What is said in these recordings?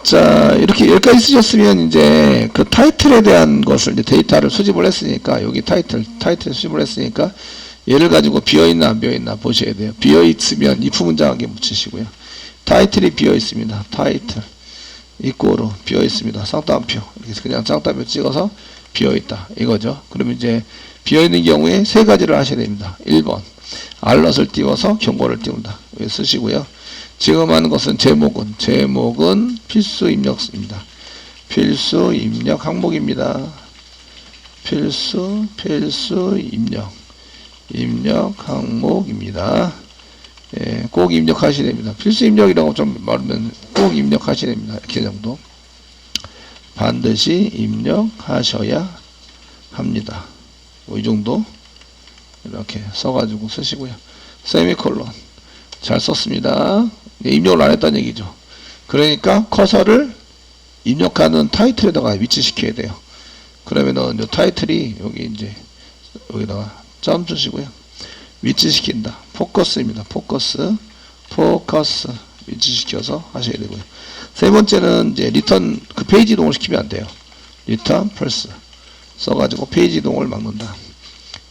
자, 이렇게 여기까지 쓰셨으면 이제 그 타이틀에 대한 것을 이제 데이터를 수집을 했으니까, 여기 타이틀 수집을 했으니까, 얘를 가지고 비어있나 안 비어있나 보셔야 돼요. 비어있으면 if 문장하게 묻히시고요. 타이틀이 비어있습니다. 타이틀. 이꼬로 비어있습니다. 쌍따옴표. 이렇게 그냥 쌍따옴표 찍어서 비어있다. 이거죠. 그러면 이제 비어있는 경우에 세 가지를 하셔야 됩니다. 1번. 알럿을 띄워서 경고를 띄운다. 여기 쓰시고요. 지금 하는 것은 제목은 필수 입력입니다. 필수 입력 항목입니다. 필수 입력 항목입니다. 예, 꼭 입력하셔야 됩니다. 필수 입력이라고 좀 말하면 꼭 입력하셔야 됩니다. 이렇게 정도. 반드시 입력하셔야 합니다. 이 정도 이렇게 써가지고 쓰시고요. 세미콜론 잘 썼습니다. 네, 입력을 안 했다는 얘기죠. 그러니까 커서를 입력하는 타이틀에다가 위치시켜야 돼요. 그러면은 이 타이틀이 여기 이제 여기다가 점 주시고요. 위치시킨다. 포커스입니다. 포커스 위치시켜서 하셔야 되고요. 세 번째는 이제 리턴 그 페이지 이동을 시키면 안 돼요. 리턴 펄스 써가지고 페이지 이동을 막는다.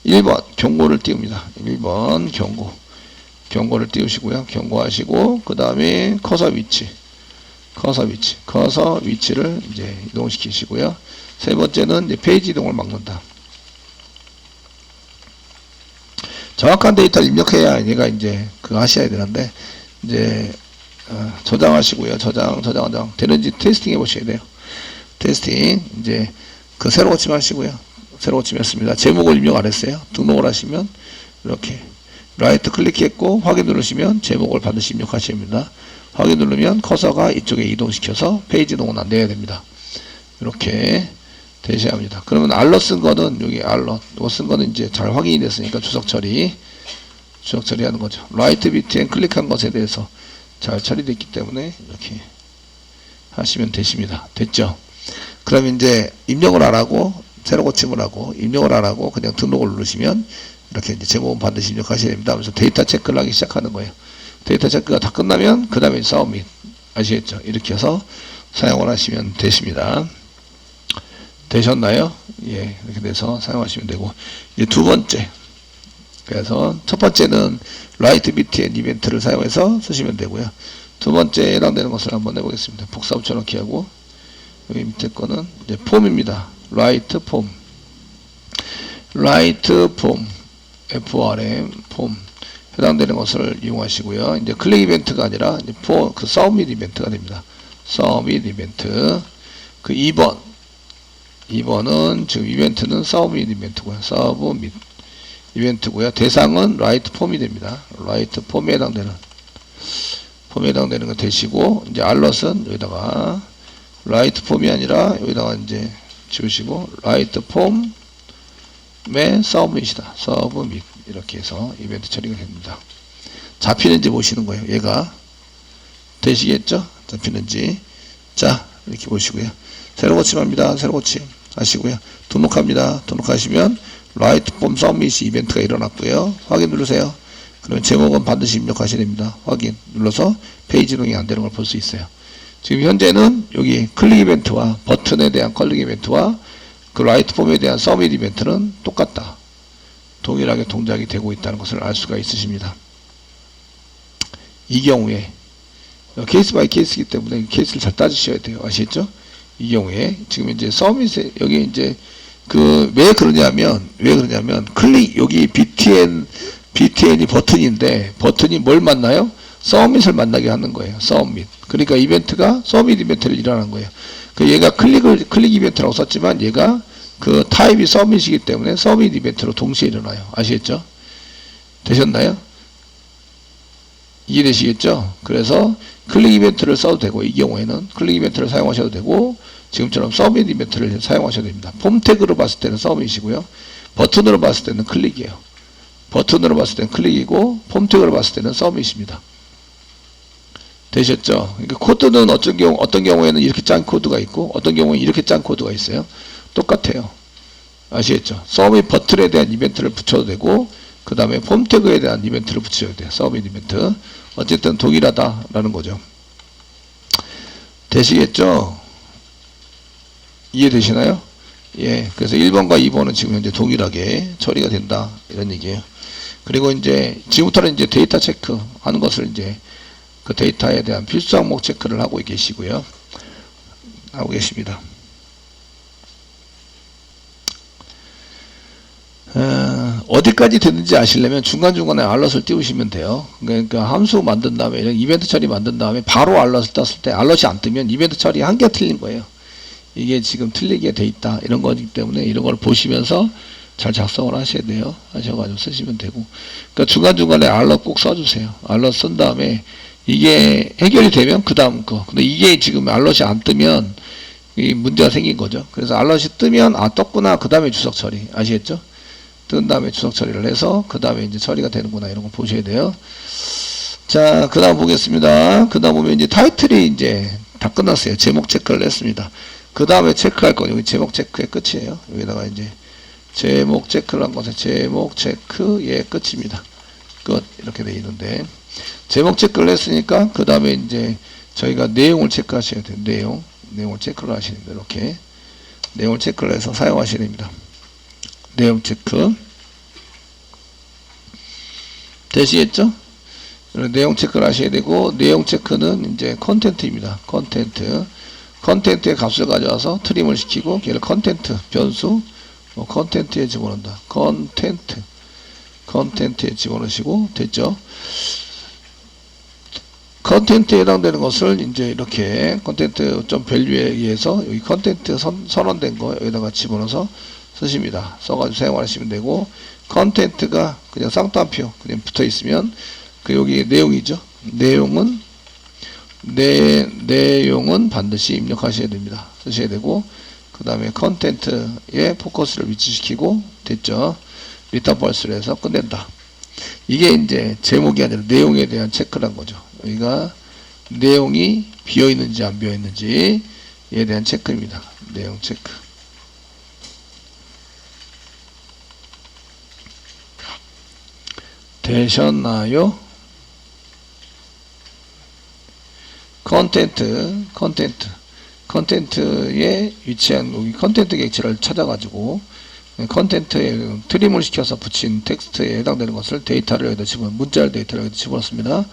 1번 경고를 띄웁니다. 1번 경고를 띄우시고요. 경고하시고 그 다음에 커서 위치를 이제 이동시키시고요. 세 번째는 이제 페이지 이동을 막는다. 정확한 데이터를 입력해야 얘가 이제 그거 하셔야 되는데 이제 저장하시고요. 저장 되는지 테스팅 해보셔야 돼요. 테스팅 이제 그 새로 고침 하시고요. 새로 고침했습니다. 제목을 입력 안 했어요. 등록을 하시면 이렇게 라이트 클릭했고 확인 누르시면 제목을 반드시 입력하셔야 됩니다. 확인 누르면 커서가 이쪽에 이동시켜서 페이지 이동은 안 돼야 됩니다. 이렇게 되셔야 합니다. 그러면 알럿 쓴 거는 여기 알럿 이거 쓴 거는 이제 잘 확인이 됐으니까 주석 처리 하는 거죠. 라이트 btn 클릭한 것에 대해서 잘 처리됐기 때문에 이렇게 하시면 되십니다. 됐죠? 그럼 이제 입력을 안 하고 새로 고침을 하고 입력을 안 하고 그냥 등록을 누르시면 이렇게 이제 제목은 반드시 입력하셔야 됩니다. 하면서 데이터 체크를 하기 시작하는 거예요. 데이터 체크가 다 끝나면 그 다음에 서밋 아시겠죠? 이렇게 해서 사용을 하시면 되십니다. 되셨나요? 예, 이렇게 돼서 사용하시면 되고 이제 두 번째 그래서 첫 번째는 라이트 btn 이벤트를 사용해서 쓰시면 되고요. 두 번째 해당되는 것을 한번 해보겠습니다. 복사 붙여넣기 하고 여기 밑에 거는 이제 폼입니다. 라이트 폼 FRM 폼 해당되는 것을 이용하시고요. 이제 클릭 이벤트가 아니라 이제 그 서밋 이벤트가 됩니다. 서밋 이벤트 그 2번은 지금 이벤트는 서밋 이벤트고요. 서밋 이벤트고요. 대상은 라이트 폼이 됩니다. 라이트 폼에 해당되는 거 되시고 이제 알럿은 여기다가 라이트 폼이 아니라 여기다가 이제 지우시고 라이트 폼의 서밋이다. 서밋 이렇게 해서 이벤트 처리가 됩니다. 잡히는지 보시는 거예요. 얘가 되시겠죠? 잡히는지 자 이렇게 보시고요. 새로 고침합니다. 새로 고침 하시고요. 등록합니다. 등록하시면 라이트 폼 서밋이 이벤트가 일어났고요. 확인 누르세요. 그러면 제목은 반드시 입력하셔야 됩니다. 확인 눌러서 페이지 이동이 안 되는 걸 볼 수 있어요. 지금 현재는 여기 클릭 이벤트와 버튼에 대한 클릭 이벤트와 그 라이트 폼에 대한 서밋 이벤트는 똑같다. 동일하게 동작이 되고 있다는 것을 알 수가 있으십니다. 이 경우에 케이스 바이 케이스이기 때문에 케이스를 잘 따지셔야 돼요. 아시겠죠? 이 경우에 지금 이제 서밋에 여기 이제 그 왜 그러냐면 클릭 여기 btn이 버튼인데 버튼이 뭘 만나요? 서밋을 만나게 하는 거예요. 서밋. 그러니까 이벤트가 서밋 이벤트를 일어나는 거예요. 그 얘가 클릭 이벤트라고 썼지만 얘가 그 타입이 서밋이기 때문에 서밋 이벤트로 동시에 일어나요. 아시겠죠? 되셨나요? 이해되시겠죠? 그래서 클릭 이벤트를 써도 되고 이 경우에는 클릭 이벤트를 사용하셔도 되고 지금처럼 서밋 이벤트를 사용하셔도 됩니다. 폼 태그로 봤을 때는 서밋이고요. 버튼으로 봤을 때는 클릭이에요. 버튼으로 봤을 때는 클릭이고 폼 태그로 봤을 때는 서밋입니다. 되셨죠? 그러니까 코드는 어떤 경우에는 이렇게 짠 코드가 있고 어떤 경우에는 이렇게 짠 코드가 있어요. 똑같아요. 아시겠죠? 서밋 버튼에 대한 이벤트를 붙여도 되고 그 다음에 폼 태그에 대한 이벤트를 붙여야 돼요. 서밋 이벤트. 어쨌든 동일하다라는 거죠. 되시겠죠? 이해되시나요? 예, 그래서 1번과 2번은 지금 현재 동일하게 처리가 된다. 이런 얘기예요. 그리고 이제, 지금부터는 이제 데이터 체크 하는 것을 이제 그 데이터에 대한 필수 항목 체크를 하고 계시고요. 하고 계십니다. 어디까지 됐는지 아시려면 중간중간에 알럿을 띄우시면 돼요. 그러니까 함수 만든 다음에 이벤트 처리 만든 다음에 바로 알럿을 떴을 때 알럿이 안 뜨면 이벤트 처리 한 개 틀린 거예요. 이게 지금 틀리게 돼 있다. 이런 거기 때문에 이런 걸 보시면서 잘 작성을 하셔야 돼요. 하셔가지고 쓰시면 되고. 그러니까 중간중간에 알럿 꼭 써주세요. 알럿 쓴 다음에 이게 해결이 되면 그 다음 거. 근데 이게 지금 알럿이 안 뜨면 이 문제가 생긴 거죠. 그래서 알럿이 뜨면 아 떴구나. 그 다음에 주석 처리. 아시겠죠? 뜬 다음에 주석 처리를 해서 그 다음에 이제 처리가 되는구나. 이런 거 보셔야 돼요. 자, 그 다음 보겠습니다. 그 다음 보면 이제 타이틀이 이제 다 끝났어요. 제목 체크를 했습니다. 그 다음에 체크할 건 여기 제목 체크의 끝이에요. 여기다가 이제 제목 체크를 한 것에 제목 체크의 끝입니다. 끝. 이렇게 돼 있는데 제목 체크를 했으니까 그 다음에 이제 저희가 내용을 체크하셔야 돼요. 내용을 체크를 하셔야 됩니다. 이렇게 내용을 체크를 해서 사용하셔야 됩니다. 내용 체크 되시겠죠? 내용 체크를 하셔야 되고 내용 체크는 이제 컨텐트입니다. 컨텐트의 값을 가져와서 트림을 시키고 걔를 컨텐트 변수 컨텐트에 집어넣는다. 컨텐트에 집어넣으시고 됐죠? 컨텐트에 해당되는 것을 이제 이렇게 컨텐트 점 밸류에 의해서 여기 컨텐트 선언된 거 여기다가 집어넣어서 쓰십니다. 써가지고 사용하시면 되고 컨텐트가 그냥 쌍따옴표 그냥 붙어 있으면 그 여기 내용이죠. 내용은 반드시 입력하셔야 됩니다. 쓰셔야 되고 그 다음에 컨텐트에 포커스를 위치시키고 됐죠. 리턴 펄스를 해서 끝낸다. 이게 이제 제목이 아니라 내용에 대한 체크란 거죠. 여기가 내용이 비어있는지 안 비어있는지에 대한 체크입니다. 내용 체크. 되셨나요? 컨텐트에 위치한 여기 컨텐트 객체를 찾아가지고 컨텐트에 트림을 시켜서 붙인 텍스트에 해당되는 것을 데이터를 여기다 문자를 데이터를 여기다 집어넣습니다.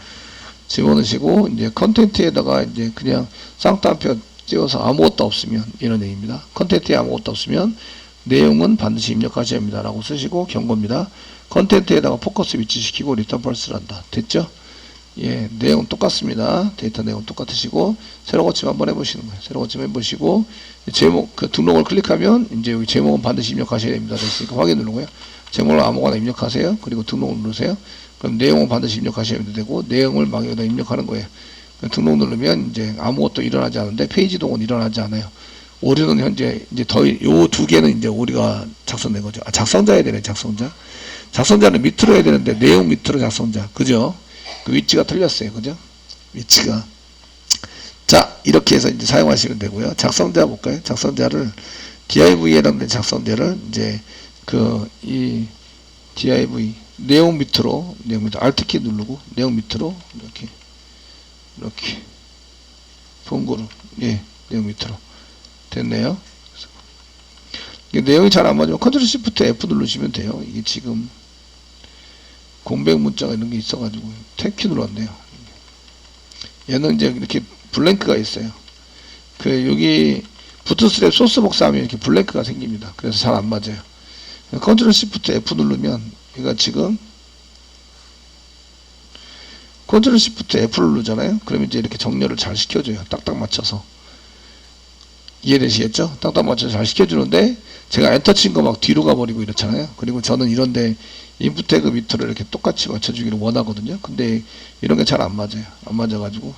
집어넣으시고 이제 컨텐트에다가 이제 그냥 쌍따옴표 띄워서 아무것도 없으면 이런 얘기입니다. 컨텐트에 아무것도 없으면 내용은 반드시 입력하셔야 합니다. 라고 쓰시고 경고입니다. 컨텐트에다가 포커스 위치시키고 리턴 펄스를 한다. 됐죠? 예, 내용 똑같습니다. 데이터 내용 똑같으시고 새로 고침 한번 해보시는 거예요. 새로 고침 해보시고 제목 그 등록을 클릭하면 이제 여기 제목은 반드시 입력하셔야 됩니다. 됐으니까 확인 누르고요. 제목을 아무거나 입력하세요. 그리고 등록을 누르세요. 그럼 내용은 반드시 입력하셔야 되고 내용을 막 여기다 입력하는 거예요. 등록 누르면 이제 아무것도 일어나지 않는데 페이지 동은 일어나지 않아요. 오류는 현재 이제 요 두 개는 이제 우리가 작성된 거죠. 아, 작성자야 되네. 작성자는 밑으로 해야 되는데 내용 밑으로 작성자. 그죠? 그 위치가 틀렸어요. 그죠? 위치가. 자, 이렇게 해서 이제 사용하시면 되고요. 작성자 볼까요? 작성자를 div에 해당된 작성자를 이제 이 div 내용 밑으로 Alt키 누르고 내용 밑으로 이렇게 봉구로 내용 밑으로 됐네요. 이게 내용이 잘 안 맞으면 컨트롤 시프트 F 누르시면 돼요. 이게 지금 공백 문자가 이런 게 있어가지고 탭키 눌렀네요. 얘는 이제 이렇게 블랭크가 있어요. 여기 부트스트랩 소스 복사하면 이렇게 블랭크가 생깁니다. 그래서 잘 안 맞아요. 컨트롤 시프트 F 누르면 얘가 지금 컨트롤 시프트 F를 누르잖아요. 그러면 이제 이렇게 정렬을 잘 시켜줘요. 딱딱 맞춰서. 이해되시겠죠? 딱딱 맞춰서 잘 시켜주는데 제가 엔터 친 거 막 뒤로 가버리고 이렇잖아요. 그리고 저는 이런데 인풋 태그 밑으로 이렇게 똑같이 맞춰주기를 원하거든요. 근데 이런 게 잘 안 맞아요. 안 맞아가지고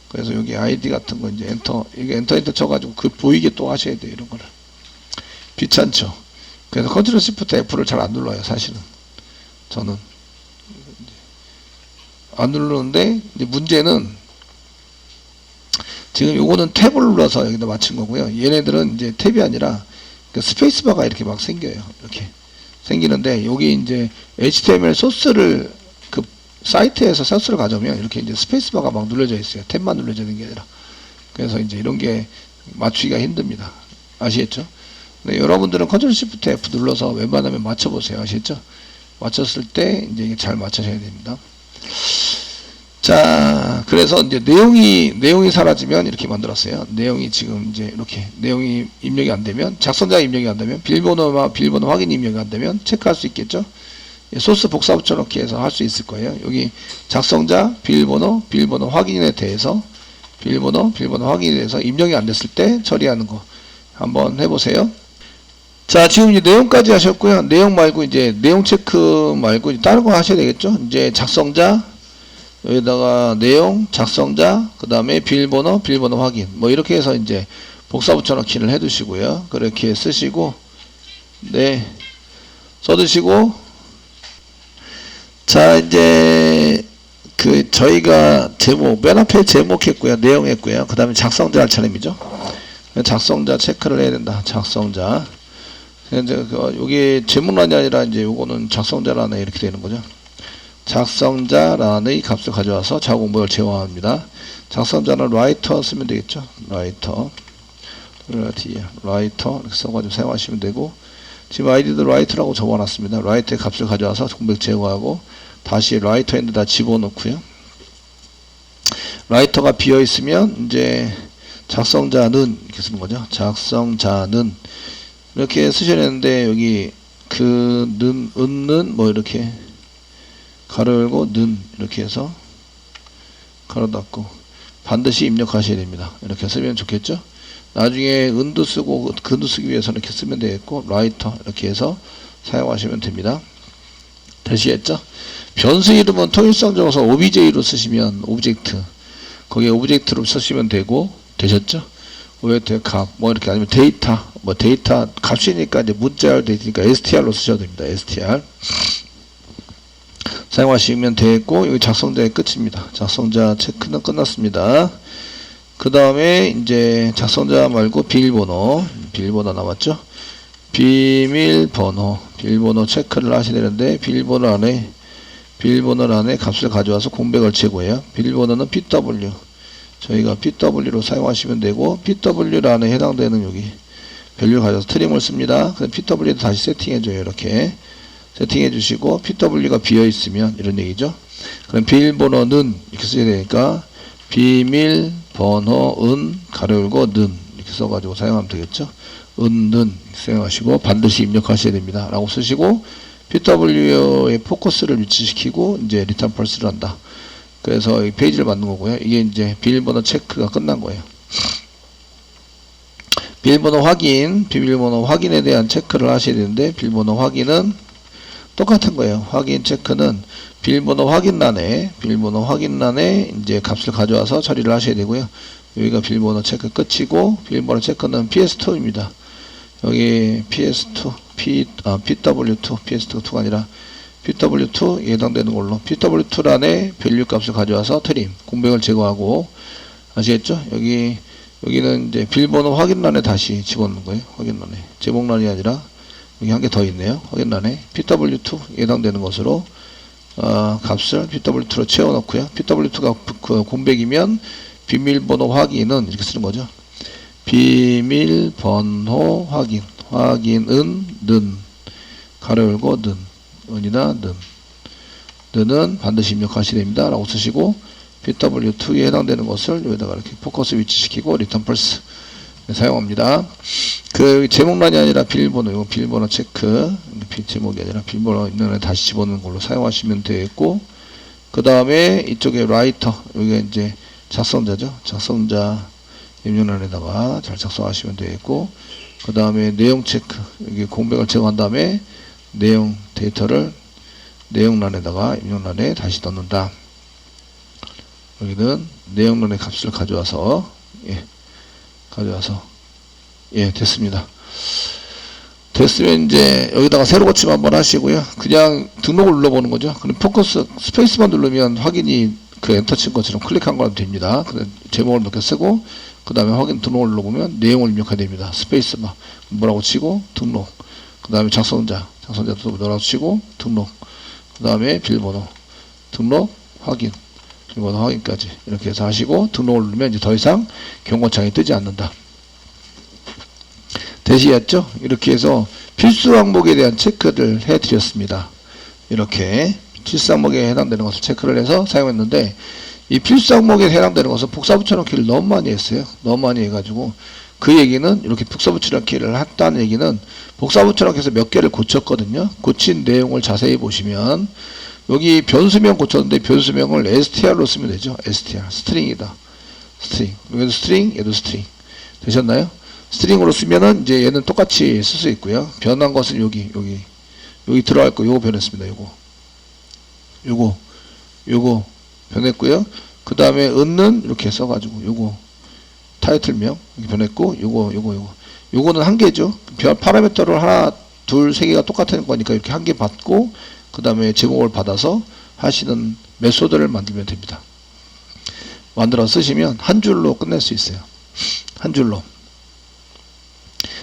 그래서 여기 아이디 같은 거 이제 이게 엔터 쳐가지고 보이게 또 하셔야 돼요. 이런 거를. 귀찮죠? 그래서 컨트롤 시프트 F를 잘 안 눌러요. 사실은 저는 안 누르는데 이제 문제는 지금 요거는 탭을 눌러서 여기다 맞춘 거고요. 얘네들은 이제 탭이 아니라 스페이스바가 이렇게 막 생겨요. 이렇게 생기는데 여기 이제 HTML 소스를 사이트에서 소스를 가져오면 이렇게 이제 스페이스바가 막 눌러져 있어요. 탭만 눌러져 있는 게 아니라 그래서 이제 이런 게 맞추기가 힘듭니다. 아시겠죠? 네, 여러분들은 컨트롤 시프트 F 눌러서 웬만하면 맞춰보세요. 아시겠죠? 맞췄을 때 이제 이게 잘 맞춰져야 됩니다. 자, 그래서 이제 내용이 사라지면 이렇게 만들었어요. 내용이 지금 이제 이렇게 내용이 입력이 안 되면, 작성자 입력이 안 되면, 비밀번호 확인 입력이 안 되면 체크할 수 있겠죠? 소스 복사 붙여넣기 해서 할 수 있을 거예요. 여기 작성자, 비밀번호 확인에 대해서, 비밀번호 확인에 대해서 입력이 안 됐을 때 처리하는 거 한번 해보세요. 자, 지금 이제 내용까지 하셨고요. 내용 말고 이제 내용 체크 말고 이제 다른 거 하셔야 되겠죠? 이제 작성자, 여기다가 내용, 작성자, 그 다음에 비밀번호 확인. 뭐 이렇게 해서 이제 복사 붙여넣기를 해두시고요. 그렇게 쓰시고, 네, 써두시고, 자, 이제 저희가 제목, 맨 앞에 제목 했고요. 내용 했고요. 그 다음에 작성자 할 차례이죠. 작성자 체크를 해야 된다. 작성자. 이제 여기 제목란이 아니라 이제 요거는 작성자란에 이렇게 되는 거죠. 작성자란의 값을 가져와서 자공목을 제어합니다. 작성자는 라이터 쓰면 되겠죠. 라이터 이렇게 써가지고 사용하시면 되고, 지금 아이디도 라이터라고 적어놨습니다. 라이터의 값을 가져와서 공백 제거하고 다시 라이터에다 집어넣고요. 라이터가 비어있으면 이제 작성자는 이렇게 쓰는 거죠. 작성자는 이렇게 쓰셔야 되는데, 여기 은는 뭐 이렇게 가로 열고 는 이렇게 해서 가로 닫고 반드시 입력하셔야 됩니다. 이렇게 쓰면 좋겠죠. 나중에 은도 쓰고 근도 쓰기 위해서 이렇게 쓰면 되겠고, 라이터 이렇게 해서 사용하시면 됩니다. 되시겠죠? 변수 이름은 통일성 적어서 OBJ로 쓰시면 오브젝트, 거기에 오브젝트로 쓰시면 되고, 되셨죠? 오브젝트의 값, 뭐 이렇게, 아니면 데이터 값이니까 이제 문자열 데이터니까 str로 쓰셔도 됩니다. str 사용하시면 되겠고, 여기 작성자의 끝입니다. 작성자 체크는 끝났습니다. 그 다음에 이제 작성자 말고 비밀번호 남았죠? 비밀번호 체크를 하셔야 되는데, 비밀번호 안에 값을 가져와서 공백을 제거해요. 비밀번호는 PW, 저희가 PW로 사용하시면 되고, PW란에 해당되는 여기 밸류 가져와서 트림을 씁니다. 그럼 PW에 다시 세팅해줘요. 이렇게 세팅해 주시고, PW가 비어있으면 이런 얘기죠. 그럼 비밀번호는 이렇게 써야 되니까 비밀번호은 가로 열고 는 이렇게 써가지고 사용하면 되겠죠. 는 사용하시고 반드시 입력하셔야 됩니다. 라고 쓰시고, PW의 포커스를 위치시키고 이제 리턴 펄스를 한다. 그래서 이 페이지를 만든 거고요. 이게 이제 비밀번호 체크가 끝난 거예요. 비밀번호 확인에 대한 체크를 하셔야 되는데, 비밀번호 확인은 똑같은 거예요. 확인 체크는 비밀번호 확인란에 이제 값을 가져와서 처리를 하셔야 되고요. 여기가 비밀번호 체크 끝이고, 비밀번호 체크는 PS2입니다. 여기 PS2, PS2가 아니라 PW2 해당되는 걸로 PW2란에 밸류 값을 가져와서 트림, 공백을 제거하고, 아시겠죠? 여기는 이제 비밀번호 확인란에 다시 집어넣는 거예요. 확인란에. 제목란이 아니라 여기 한 개 더 있네요. 확인란에 PW2 해당되는 것으로 값을 PW2로 채워넣고요. PW2가 그 공백이면 비밀번호 확인은 이렇게 쓰는 거죠. 비밀번호 확인은 는 가로 열고 은이나 는은 반드시 입력하셔야 됩니다. 라고 쓰시고, PW2에 해당되는 것을 여기다가 이렇게 포커스 위치시키고 리턴 펄스 사용합니다. 그 제목란이 아니라 비밀번호, 이거 비밀번호 체크, 제목이 아니라 비밀번호 있는 애 다시 집어넣는 걸로 사용하시면 되겠고, 그 다음에 이쪽에 라이터, 여기가 이제 작성자죠. 작성자 입력란에다가 잘 작성하시면 되겠고, 그 다음에 내용 체크, 여기 공백을 제거한 다음에 내용 데이터를 내용란에다가 입력란에 다시 넣는다. 여기는 내용란의 값을 가져와서 됐습니다. 됐으면 이제 여기다가 새로 고침 한번 하시고요. 그냥 등록을 눌러보는 거죠. 그럼 포커스 스페이스만 누르면 확인이 그 엔터 친 것처럼 클릭한 거라도 됩니다. 제목을 몇 개 쓰고, 그 다음에 확인 등록을 눌러보면 내용을 입력해야 됩니다. 스페이스만 뭐라고 치고 등록, 그 다음에 작성자도 뭐라고 치고 등록, 그 다음에 비밀번호 등록, 확인, 그리고 확인까지 이렇게 해서 하시고 등록을 누르면 이제 더 이상 경고창이 뜨지 않는다. 되시겠죠? 이렇게 해서 필수 항목에 대한 체크를 해드렸습니다. 이렇게 필수 항목에 해당되는 것을 체크를 해서 사용했는데, 이 필수 항목에 해당되는 것은 복사 붙여넣기를 너무 많이 했어요. 너무 많이 해가지고 그 얘기는, 이렇게 복사 붙여넣기를 했다는 얘기는 복사 붙여넣기에서 몇 개를 고쳤거든요. 고친 내용을 자세히 보시면 여기 변수명 고쳤는데 변수명을 str로 쓰면 되죠. str, 스트링이다. 스트링. 여기도 스트링, 얘도 스트링. 되셨나요? 스트링으로 쓰면은 이제 얘는 똑같이 쓸 수 있고요. 변한 것은 여기 들어갈 거 요거 변했습니다. 요거 변했고요. 그 다음에 은는 이렇게 써가지고 요거 타이틀명 이렇게 변했고, 요거는 한 개죠. 파라미터를 하나, 둘, 세 개가 똑같은 거니까 이렇게 한 개 받고, 그 다음에 제목을 받아서 하시는 메소드를 만들면 됩니다. 만들어 쓰시면 한 줄로 끝낼 수 있어요. 한 줄로.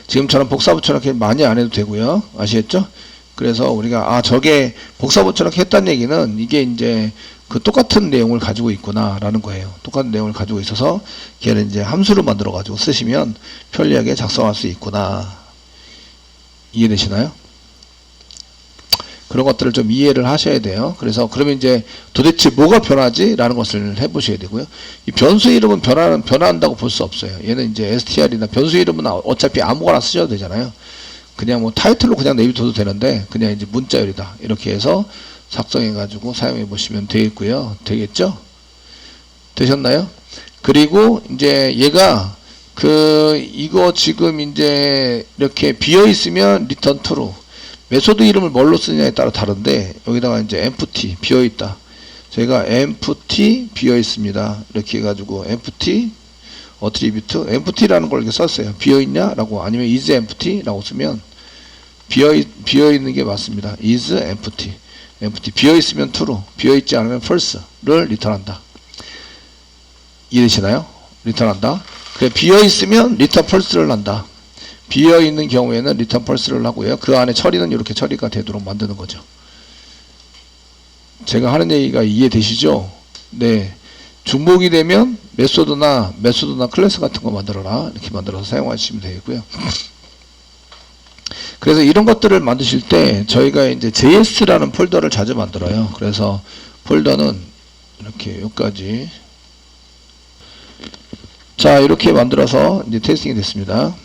지금처럼 복사 붙여넣기 많이 안 해도 되고요. 아시겠죠? 그래서 우리가 저게 복사 붙여넣기 했다는 얘기는 이게 이제 그 똑같은 내용을 가지고 있구나 라는 거예요. 똑같은 내용을 가지고 있어서 걔를 이제 함수로 만들어 가지고 쓰시면 편리하게 작성할 수 있구나. 이해되시나요? 그런 것들을 좀 이해를 하셔야 돼요. 그래서 그러면 이제 도대체 뭐가 변하지? 라는 것을 해보셔야 되고요. 이 변수 이름은 변한다고 볼 수 없어요. 얘는 이제 str이나 변수 이름은 어차피 아무거나 쓰셔도 되잖아요. 그냥 뭐 타이틀로 그냥 내비둬도 되는데, 그냥 이제 문자열이다. 이렇게 해서 작성해가지고 사용해 보시면 되겠고요. 되겠죠? 되셨나요? 그리고 이제 얘가 이거 지금 이제 이렇게 비어 있으면 return true. 메소드 이름을 뭘로 쓰느냐에 따라 다른데, 여기다가 이제 empty 비어 있다. 저희가 empty 비어 있습니다. 이렇게 해가지고 empty attribute empty라는 걸 이렇게 썼어요. 비어 있냐라고, 아니면 is empty라고 쓰면 비어 있는 게 맞습니다. is empty 비어 있으면 true, 비어 있지 않으면 false를 리턴한다. 이해되시나요? 리턴한다. 그래, 비어 있으면 return false를 한다. 비어 있는 경우에는 return false를 하고요. 그 안에 처리는 이렇게 처리가 되도록 만드는 거죠. 제가 하는 얘기가 이해되시죠? 네. 중복이 되면 메소드나 클래스 같은 거 만들어라. 이렇게 만들어서 사용하시면 되겠고요. 그래서 이런 것들을 만드실 때 저희가 이제 JS라는 폴더를 자주 만들어요. 그래서 폴더는 이렇게 여기까지. 자, 이렇게 만들어서 이제 테스팅이 됐습니다.